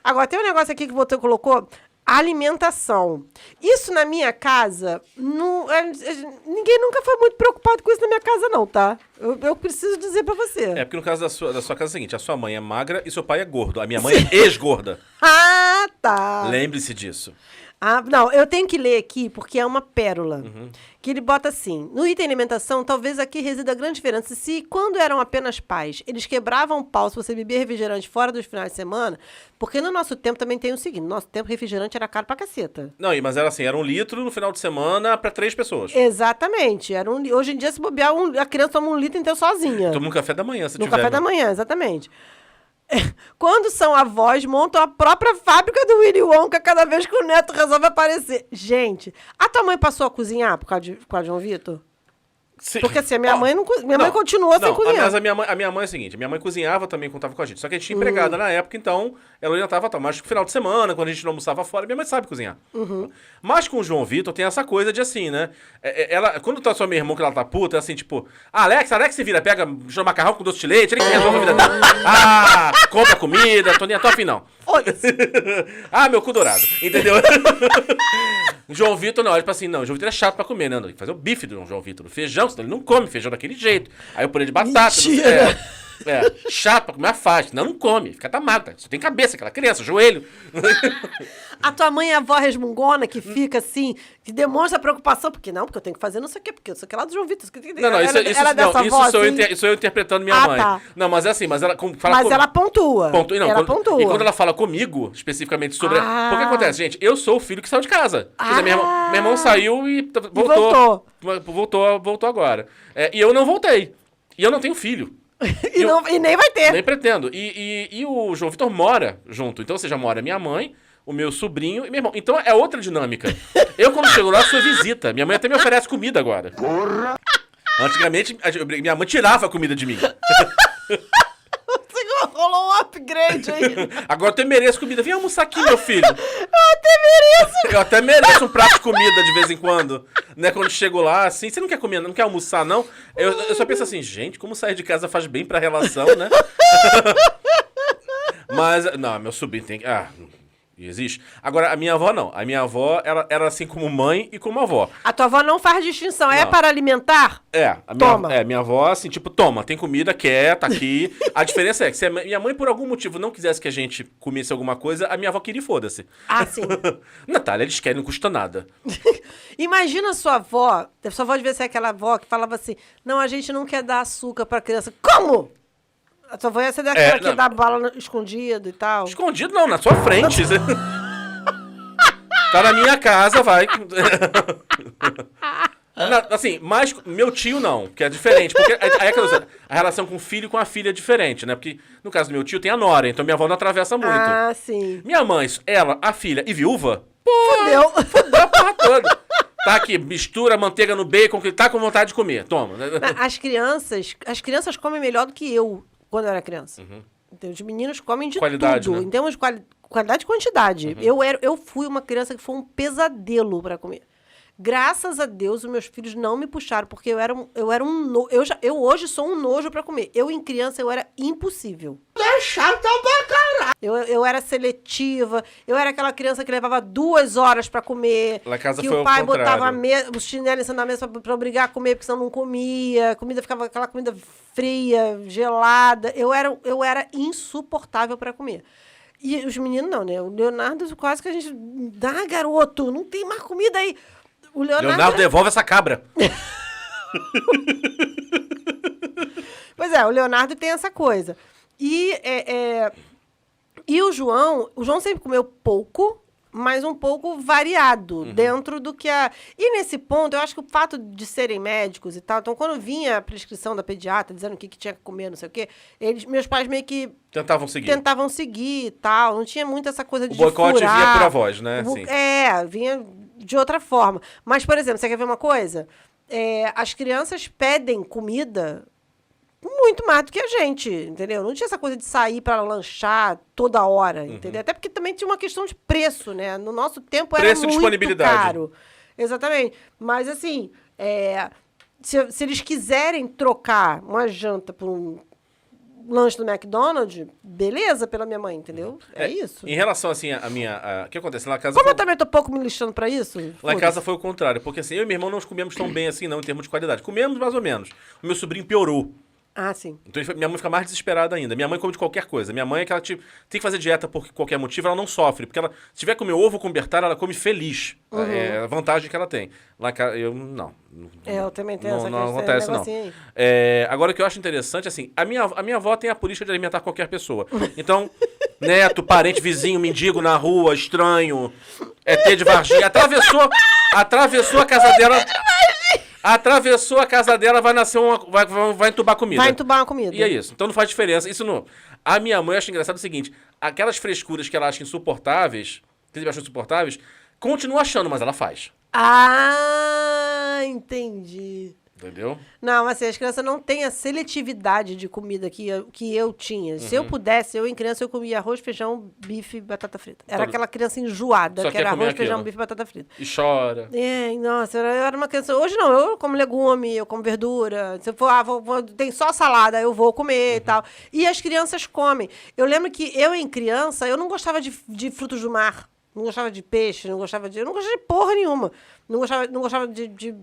Agora, tem um negócio aqui que você colocou, alimentação. Isso na minha casa, ninguém nunca foi muito preocupado com isso na minha casa, não, tá? Eu preciso dizer pra você. É porque no caso da sua casa é o seguinte, a sua mãe é magra e seu pai é gordo. A minha mãe é ex-gorda. Ah, tá. Lembre-se disso. Ah, não, eu tenho que ler aqui porque é uma pérola. Que ele bota assim: no item alimentação, talvez aqui resida a grande diferença. Se, quando eram apenas pais, eles quebravam o pau se você bebia refrigerante fora dos finais de semana, porque no nosso tempo também tem o seguinte: no nosso tempo, refrigerante era caro pra caceta. Não, mas era assim, era 1 litro no final de semana pra 3 pessoas. Exatamente. Hoje em dia, se bobear, a criança toma 1 litro inteiro sozinha. Toma um café da manhã, se No tiver. café da manhã, exatamente. Quando são avós, montam a própria fábrica do Willy Wonka cada vez que o neto resolve aparecer. Gente, a tua mãe passou a cozinhar por causa de João Vitor? Sim. Porque assim, a minha mãe mãe continuou sem cozinhar. Mas a minha mãe é o seguinte, minha mãe cozinhava também quando tava com a gente. Só que a gente tinha empregada na época, então ela orientava, mas no final de semana, quando a gente não almoçava fora, minha mãe sabe cozinhar. Mas com o João Vitor tem essa coisa de assim, né? Quando tá sua minha irmã que ela tá puta, é assim, tipo, Alex se vira, pega macarrão com doce de leite, ele que resolve a vida dela. Compra comida, tô nem a tua afim, não. Meu cu dourado, entendeu? João Vitor, não, ele fala assim, não, o João Vitor é chato pra comer, né? Tem que fazer o bife do João Vitor, o feijão, senão ele não come feijão daquele jeito. Aí o purê de batata. Chato pra comer a faixa, não come, fica tamada, só tem cabeça, aquela criança, joelho. A tua mãe é a avó resmungona que fica assim, que demonstra preocupação, porque eu tenho que fazer não sei o quê, porque eu sei que é lá do João Vitor. Isso eu interpretando minha mãe. Tá. Não, mas é assim, mas ela fala. Mas ela pontua. E quando ela fala comigo, especificamente sobre. Porque o que acontece, gente? Eu sou o filho que saiu de casa. Quer dizer, meu irmão saiu e voltou agora. E eu não voltei. E eu não tenho filho. E nem vai ter. Nem pretendo. E o João Vitor mora junto. Então, ou seja, mora minha mãe, o meu sobrinho e meu irmão. Então, é outra dinâmica. Eu, quando chego lá, sou visita. Minha mãe até me oferece comida agora. Porra! Antigamente, minha mãe tirava a comida de mim. Rolou um upgrade aí. Agora eu até mereço comida. Vem almoçar aqui, meu filho. Eu até mereço um prato de comida de vez em quando. Né? Quando chego lá, assim, você não quer comer, não quer almoçar, não? Eu só penso assim, gente, como sair de casa faz bem pra relação, né? Mas, não, meu sobrinho tem que... existe. Agora, a minha avó não. A minha avó, ela era assim como mãe e como avó. A tua avó não faz distinção. Não. É para alimentar? Minha avó, assim, tipo, toma, tem comida, quer, tá aqui. A diferença é que se a minha mãe, por algum motivo, não quisesse que a gente comesse alguma coisa, a minha avó queria e foda-se. Sim. Natália, eles querem, não custa nada. Imagina a sua avó devia ser aquela avó que falava assim, não, a gente não quer dar açúcar pra criança. Como? A sua avó ia ser daquela que dá bala escondido e tal. Escondido não, na sua frente. Tá na minha casa, vai. Assim, mas meu tio não, que é diferente. Porque a relação com o filho e com a filha é diferente, né? Porque no caso do meu tio tem a nora, então minha avó não atravessa muito. Sim. Minha mãe, ela, a filha e viúva, Fudeu a porra toda. Tá aqui, mistura manteiga no bacon, que tá com vontade de comer. Toma. As crianças comem melhor do que eu quando eu era criança. Então, os meninos comem de qualidade, tudo. né? Em termos de qualidade e quantidade. Eu fui uma criança que foi um pesadelo para comer. Graças a Deus, os meus filhos não me puxaram, porque eu hoje sou um nojo pra comer. Em criança, eu era impossível. É chato pra caralho. Eu era seletiva, eu era aquela criança que levava 2 horas pra comer. Lá em casa que foi o pai ao contrário. botava os chinelos em cima da mesa pra obrigar a comer, porque senão não comia. A comida ficava aquela comida fria, gelada. Eu era insuportável pra comer. E os meninos não, né? O Leonardo quase que a gente... garoto, não tem mais comida aí. O Leonardo devolve essa cabra. Pois é, o Leonardo tem essa coisa. E o João sempre comeu pouco, mas um pouco variado dentro do que a... E nesse ponto, eu acho que o fato de serem médicos e tal, então quando vinha a prescrição da pediatra dizendo o que tinha que comer, não sei o quê, meus pais meio que... Tentavam seguir e tal, não tinha muito essa coisa de furar. O boicote vinha por avós, né? Sim. Vinha de outra forma. Mas, por exemplo, você quer ver uma coisa? As crianças pedem comida muito mais do que a gente, entendeu? Não tinha essa coisa de sair para lanchar toda hora, entendeu? Até porque também tinha uma questão de preço, né? No nosso tempo era muito disponibilidade. caro. Exatamente. Mas, assim, se eles quiserem trocar uma janta por lanche do McDonald's, beleza pela minha mãe, entendeu? É isso. Em relação, assim, o que acontece? Lá em casa Como eu também tô pouco me lixando pra isso... Lá em casa foi o contrário, porque assim, eu e meu irmão não nos comemos tão bem assim, não, em termos de qualidade. Comemos mais ou menos. O meu sobrinho piorou. Ah, sim. Então minha mãe fica mais desesperada ainda. Minha mãe come de qualquer coisa. Minha mãe é que ela tem que fazer dieta por qualquer motivo, ela não sofre. Porque ela, se tiver que comer ovo com bertalha, ela come feliz. É a vantagem que ela tem. Lá em casa, não. Eu também tenho essa Não questão, acontece, não. negocinho Agora, o que eu acho interessante, assim, a minha avó tem a política de alimentar qualquer pessoa. Então, neto, parente, vizinho, mendigo na rua, estranho, ET de Varginha, atravessou a casa dela... Atravessou a casa dela, vai nascer vai entubar comida. Vai entubar uma comida. E é isso. Então não faz diferença. Isso não... A minha mãe acha engraçado o seguinte, aquelas frescuras que ela acha insuportáveis, que ele acha insuportáveis, continua achando, mas ela faz. Ah, entendi. Entendeu? Não, assim, as crianças não têm a seletividade de comida que eu tinha. Se eu pudesse, eu em criança, eu comia arroz, feijão, bife, batata frita. Era aquela criança enjoada, Só que era quer comer arroz, feijão, aquilo. bife, batata frita. E chora. Nossa, eu era uma criança... Hoje não, eu como legume, eu como verdura. Se eu for, tem só salada, eu vou comer e tal. E as crianças comem. Eu lembro que eu, em criança, eu não gostava de frutos do mar. Não gostava de peixe, eu não gostava de porra nenhuma. Não gostava de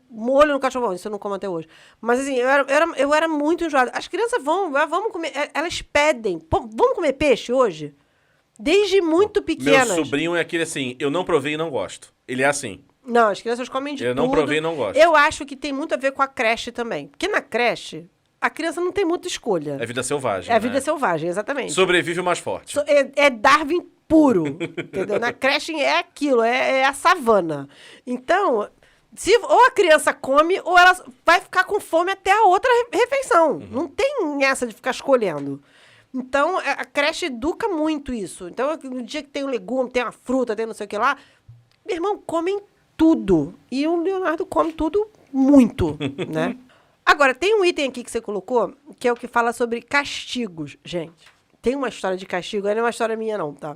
molho no cachorro. Isso eu não como até hoje. Mas assim, eu era muito enjoada. As crianças vamos comer, elas pedem. Vamos comer peixe hoje? Desde muito pequenas. Meu sobrinho é aquele assim, eu não provei e não gosto. Ele é assim. Não, as crianças comem de tudo. Eu não provei e não gosto. Eu acho que tem muito a ver com a creche também. Porque na creche, a criança não tem muita escolha. É vida selvagem. É vida selvagem, exatamente. Sobrevive o mais forte. É Darwin puro, entendeu? Na creche é aquilo, é a savana. Então, ou a criança come, ou ela vai ficar com fome até a outra refeição. Não tem essa de ficar escolhendo. Então, a creche educa muito isso. Então, no dia que tem um legume, tem uma fruta, tem não sei o que lá, meu irmão, comem tudo. E o Leonardo come tudo muito, né? Agora, tem um item aqui que você colocou, que é o que fala sobre castigos, gente. Tem uma história de castigo, não é uma história minha não, tá?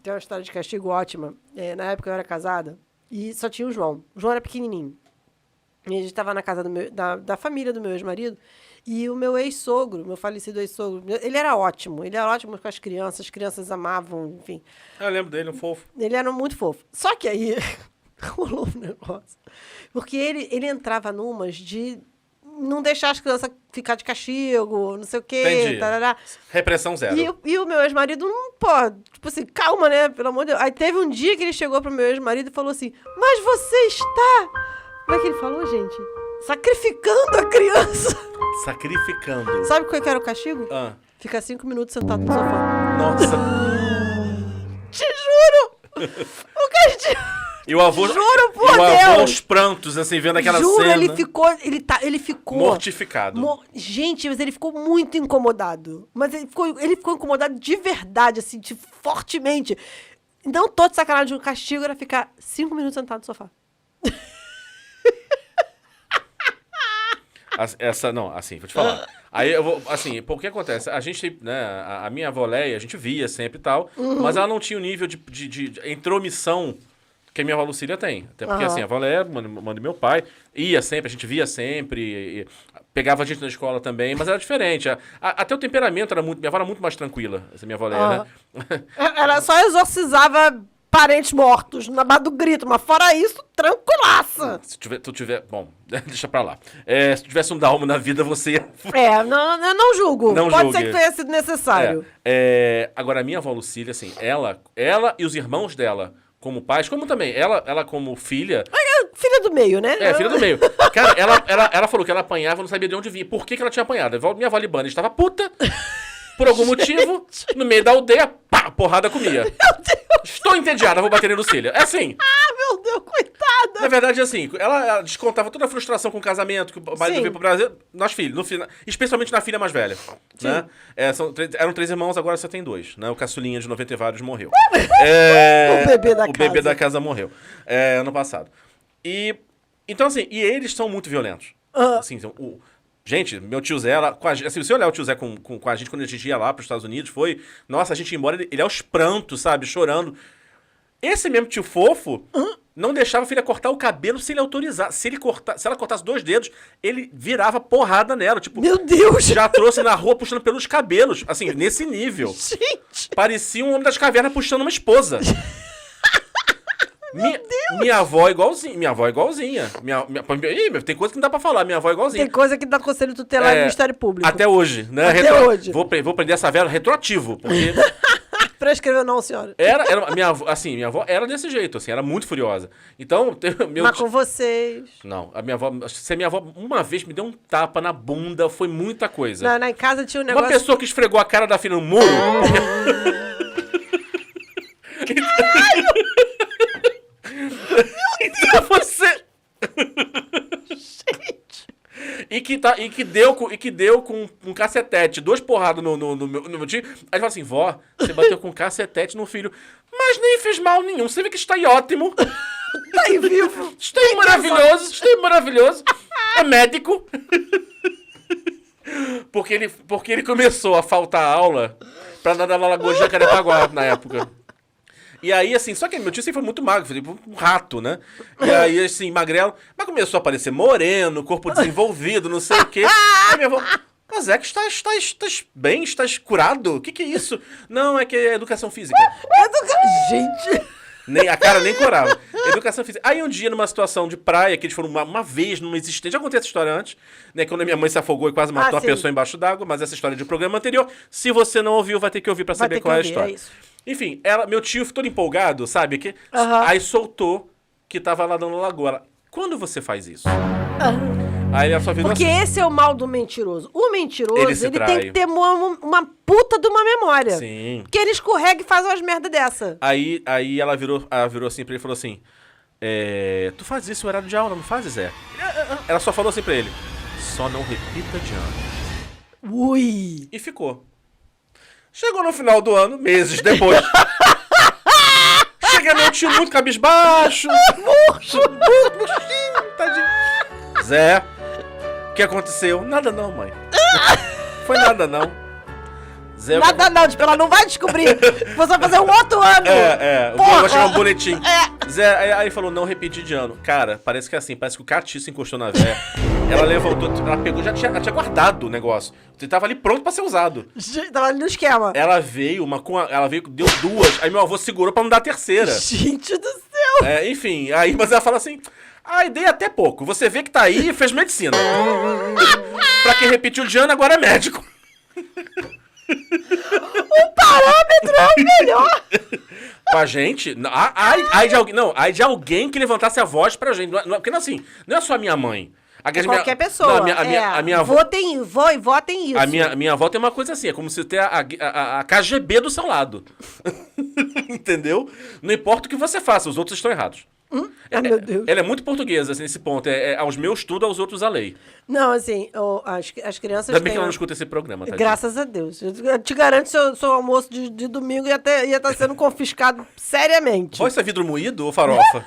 Tem uma história de castigo ótima. Na época eu era casada e só tinha o João. O João era pequenininho. E a gente estava na casa da família do meu ex-marido e o meu ex-sogro, meu falecido ex-sogro, ele era ótimo com as crianças amavam, enfim. Eu lembro dele, um fofo. Ele era muito fofo. Só que aí rolou um negócio. Porque ele entrava numas de não deixar as crianças ficar de castigo, não sei o quê. Entendi. Tarará. Repressão zero. E o meu ex-marido não pode. Tipo assim, calma, né? Pelo amor de Deus. Aí teve um dia que ele chegou pro meu ex-marido e falou assim, mas você está... Como é que ele falou, gente? Sacrificando a criança. Sacrificando. Sabe qual que era o castigo? Ficar 5 minutos sentado no sofá. Nossa. Te juro! O castigo... E o avô... Juro por Deus! E o avô Deus! aos prantos, assim, vendo aquela Juro, cena. ele ficou... Mortificado. Gente, mas ele ficou muito incomodado. Mas ele ficou incomodado de verdade, assim, fortemente. Não tô de sacanagem, o castigo era ficar 5 minutos sentado no sofá. Não, assim, vou te falar. Aí eu vou, assim, pô, o que acontece? A gente, né, a minha avó Leia, a gente via sempre e tal, mas ela não tinha o nível de intromissão que a minha avó Lucília tem. Até porque, assim, a avó Leia, mãe do meu pai, ia sempre, a gente via sempre, pegava a gente na escola também, mas era diferente. Até o temperamento era muito... Minha avó era muito mais tranquila, essa minha avó Leia, né? Ela só exorcizava parentes mortos na base do grito, mas fora isso, tranquilaça. Se tu tiver... Bom, deixa pra lá. Se tu tivesse um dalmo na vida, você ia... Eu não julgo. Não Pode julgue. ser que tenha sido necessário. Agora, a minha avó Lucília, assim, ela e os irmãos dela, como pais, como também, ela como filha... Filha do meio, né? Filha do meio. Cara, ela falou que ela apanhava, não sabia de onde vinha. Por que ela tinha apanhado? Minha avó Libana estava puta, por algum motivo, no meio da aldeia, pá, porrada comia. Meu Deus. Estou entediada, vou bater em Lucília. É assim. Ah, meu Deus, coitada. Na verdade, assim, ela descontava toda a frustração com o casamento, que o marido veio pro Brasil, nas filhas, especialmente na filha mais velha. Né? Eram 3 irmãos, agora só tem 2. Né? O caçulinha de 90 e vários morreu. O bebê da casa. O bebê da casa morreu. Ano passado. Então, assim, e eles são muito violentos. Assim, então, gente, meu tio Zé, assim, se olhar o tio Zé com a gente quando a gente ia lá para os Estados Unidos, nossa, a gente ia embora, ele aos prantos, sabe, chorando. Esse mesmo tio fofo, não deixava a filha cortar o cabelo se ele autorizasse. Se ela cortasse 2 dedos, ele virava porrada nela. Tipo, Meu Deus! já trouxe na rua puxando pelos cabelos. Assim, nesse nível. Gente! Parecia um homem das cavernas puxando uma esposa. Minha avó é igualzinha. Ih, tem coisa que não dá pra falar. Minha avó é igualzinha. Tem coisa que dá conselho tutelar do Ministério Público. Até hoje, né? Até hoje. Vou prender essa velha retroativo, porque... Prescreveu não, senhora. minha avó era desse jeito, assim, era muito furiosa. Então, Mas com vocês... Não, se a minha avó uma vez me deu um tapa na bunda, foi muita coisa. Em casa tinha um negócio... Uma pessoa que esfregou a cara da filha no muro... Então você... Gente... E que deu com um cacetete, 2 porradas no meu tio. Aí fala assim, vó, você bateu com um cacetete no filho. Mas nem fez mal nenhum, você vê que está aí ótimo. Tá aí vivo. Está aí maravilhoso. É médico. Porque ele começou a faltar aula pra nadar na Lagoa de Jacarepaguá na época. E aí, assim, só que meu tio sempre foi muito magro, foi tipo um rato, né? E aí, assim, magrelo, mas começou a aparecer moreno, corpo desenvolvido, não sei o quê. Aí minha avó, mas é que estás bem? Estás curado? O que é isso? Não, é que é educação física. Gente... Nem, a cara nem corava. Educação física. Aí um dia, numa situação de praia, que eles foram uma vez numa existente. Já contei essa história antes, né? Quando a minha mãe se afogou e quase matou uma pessoa embaixo d'água, mas essa história de programa anterior. Se você não ouviu, vai ter que ouvir pra saber qual é a história. Enfim, meu tio ficou todo empolgado, sabe? Aí soltou que tava lá na lagoa. Ela, quando você faz isso? Aí ela só virou Porque assim, esse é o mal do mentiroso. O mentiroso, Ele tem que ter uma puta de uma memória. Sim. Porque ele escorrega e faz umas merda dessa. Aí ela virou assim pra ele e falou assim: tu faz isso no horário de aula, não faz, Zé? Ela só falou assim pra ele: só não repita de ano. Ui! E ficou. Chegou no final do ano, meses depois. Chega meu tio muito cabisbaixo. Murchinho, tadinho. Zé, o que aconteceu? Nada não, mãe. Foi nada não. Zé, Nada não, tipo, ela não vai descobrir. Você vai fazer um outro ano. Vai chegar um boletim. Zé, aí falou, não repetir de ano. Cara, parece que é assim, parece que o catiço encostou na véia. Ela levantou, ela pegou, já tinha guardado o negócio. Ele tava ali pronto pra ser usado. Tava ali no esquema. Ela veio, deu 2, aí meu avô segurou pra não dar a terceira. Gente do céu. Enfim, mas ela fala assim, dei até pouco. Você vê que tá aí e fez medicina. Pra quem repetiu de ano, agora é médico. O parâmetro é o melhor. Com a gente, ai de alguém que levantasse a voz pra gente. Porque não, assim, não é só a minha mãe. Qualquer pessoa. A minha avó. Votem isso. A minha avó tem uma coisa assim, é como se ter a KGB do seu lado. Entendeu? Não importa o que você faça, os outros estão errados. Meu Deus. Ela é muito portuguesa, assim, nesse ponto. Aos meus tudo, aos outros a lei. Não, assim, as crianças Ainda bem têm... que ela não escuta esse programa, tá? Graças a Deus. Eu te garanto que seu almoço de domingo ia estar sendo confiscado seriamente. Olha, isso é vidro moído ou farofa?